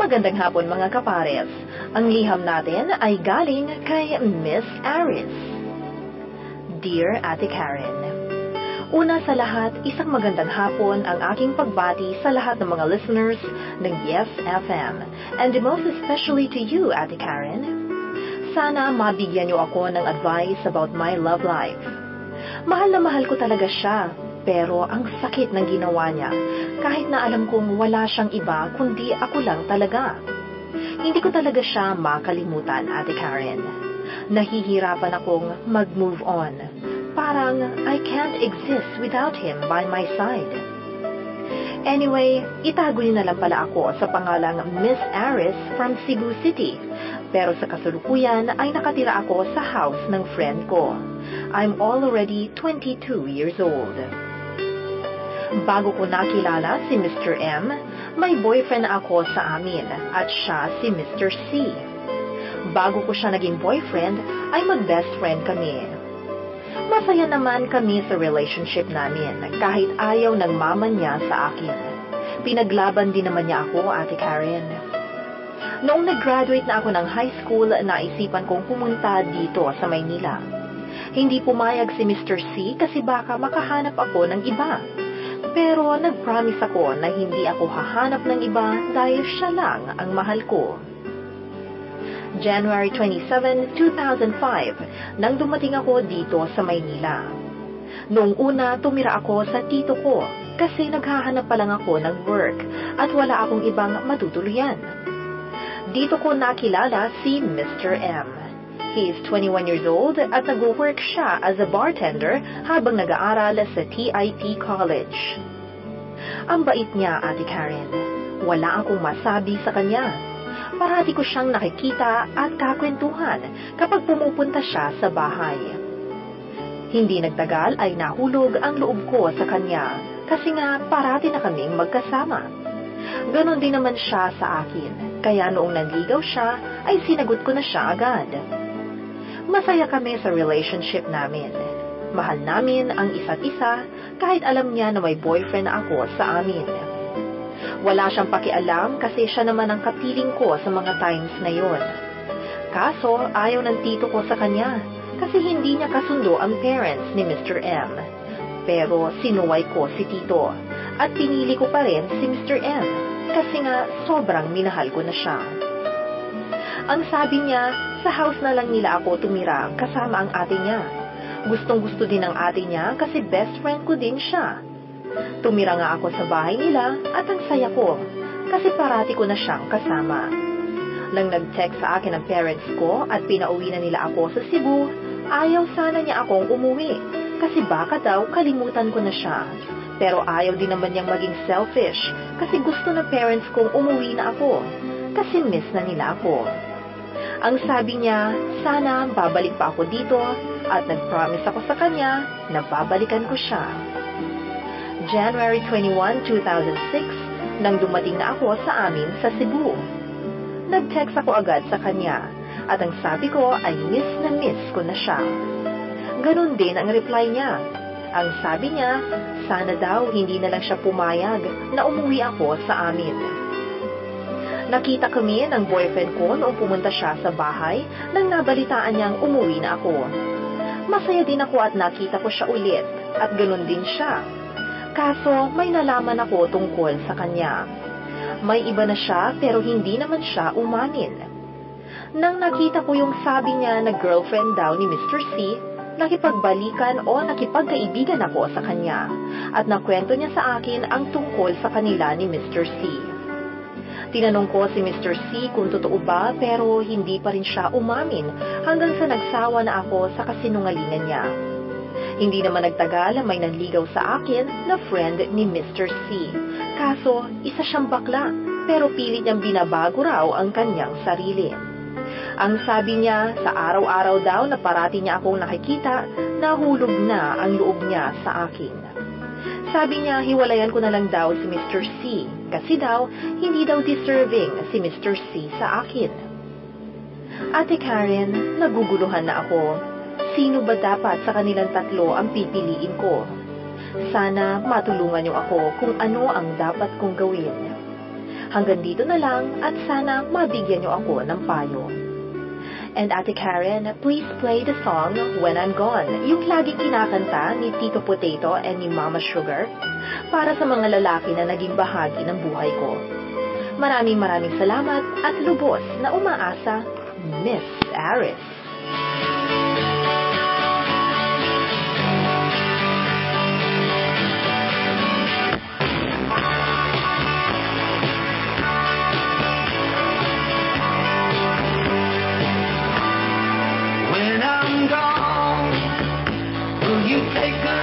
Magandang hapon mga kapares. Ang liham natin ay galing kay Miss Aris. Dear Ate Karen, una sa lahat, isang magandang hapon ang aking pagbati sa lahat ng mga listeners ng Yes FM, and most especially to you, Ate Karen. Sana mabigyan niyo ako ng advice about my love life. Mahal na mahal ko talaga siya, pero ang sakit ng ginawa niya, kahit na alam kong wala siyang iba kundi ako lang talaga. Hindi ko talaga siya makalimutan, Ate Karen. Nahihirapan akong mag-move on. Parang I can't exist without him by my side. Anyway, itago niyo na lang pala ako sa pangalang Miss Aris from Cebu City. Pero sa kasalukuyan ay nakatira ako sa house ng friend ko. I'm already 22 years old. Bago ko nakilala si Mr. M, may boyfriend ako sa amin at siya si Mr. C. Bago ko siya naging boyfriend, ay mag-best friend kami. Masaya naman kami sa relationship namin kahit ayaw ng mama niya sa akin. Pinaglaban din naman niya ako, Ate Karen. Noong nag-graduate na ako ng high school, naisipan kong pumunta dito sa Maynila. Hindi pumayag si Mr. C kasi baka makahanap ako ng iba. Pero nag-promise ako na hindi ako hahanap ng iba dahil siya lang ang mahal ko. January 27, 2005, nang dumating ako dito sa Maynila. Noong una, tumira ako sa tito ko kasi naghahanap pa lang ako ng work at wala akong ibang matutuluyan. Dito ko nakilala si Mr. M. He is 21 years old at nag-work siya as a bartender habang nag-aaral sa TIP College. Ang bait niya, Ate Karen. Wala akong masabi sa kanya. Parati ko siyang nakikita at kakwentuhan kapag pumupunta siya sa bahay. Hindi nagtagal ay nahulog ang loob ko sa kanya kasi nga parati na kaming magkasama. Ganon din naman siya sa akin, kaya noong nanligaw siya ay sinagot ko na siya agad. Masaya kami sa relationship namin. Mahal namin ang isa't isa kahit alam niya na may boyfriend ako sa amin. Wala siyang pakialam kasi siya naman ang kapiling ko sa mga times na yon. Kaso ayaw ng tito ko sa kanya kasi hindi niya kasundo ang parents ni Mr. M. Pero sinuway ko si tito at pinili ko pa rin si Mr. M kasi nga sobrang minahal ko na siya. Ang sabi niya, sa house na lang nila ako tumira kasama ang ate niya. Gustong-gusto din ng ate niya kasi best friend ko din siya. Tumira nga ako sa bahay nila at ang saya ko kasi parati ko na siyang kasama. Nang nag-text sa akin ang parents ko at pinauwi na nila ako sa Cebu, ayaw sana niya akong umuwi kasi baka daw kalimutan ko na siya. Pero ayaw din naman niyang maging selfish kasi gusto ng parents kong umuwi na ako kasi miss na nila ako. Ang sabi niya, sana babalik pa ako dito at nag-promise ako sa kanya na babalikan ko siya. January 21, 2006, nang dumating na ako sa amin sa Cebu. Nag-text ako agad sa kanya at ang sabi ko ay miss ko na siya. Ganon din ang reply niya. Ang sabi niya, sana daw hindi na lang siya pumayag na umuwi ako sa amin. Nakita kami ng boyfriend ko noong pumunta siya sa bahay nang nabalitaan niyang umuwi na ako. Masaya din ako at nakita ko siya ulit at ganoon din siya. Kaso may nalaman ako tungkol sa kanya. May iba na siya pero hindi naman siya umamin. Nang nakita ko yung sabi niya na girlfriend daw ni Mr. C, nakipagbalikan o nakipagkaibigan ako sa kanya at nakwento niya sa akin ang tungkol sa kanila ni Mr. C. Tinanong ko si Mr. C kung totoo ba pero hindi pa rin siya umamin hanggang sa nagsawa na ako sa kasinungalingan niya. Hindi naman nagtagal may nanligaw sa akin na friend ni Mr. C. Kaso isa siyang bakla pero pilit niyang binabago raw ang kanyang sarili. Ang sabi niya sa araw-araw daw na parati niya akong nakikita, nahulog na ang loob niya sa akin. Sabi niya hiwalayan ko na lang daw si Mr. C kasi daw hindi daw deserving si Mr. C sa akin. Ate Karen, naguguluhan na ako. Sino ba dapat sa kanilang tatlo ang pipiliin ko? Sana matulungan niyo ako kung ano ang dapat kong gawin. Hanggang dito na lang at sana mabigyan niyo ako ng payo. And Ate Karen, please play the song When I'm Gone, yung laging kinakanta ni Tito Potato and ni Mama Sugar para sa mga lalaki na naging bahagi ng buhay ko. Maraming salamat at lubos na umaasa, Miss Aris. When I'm gone, will you take a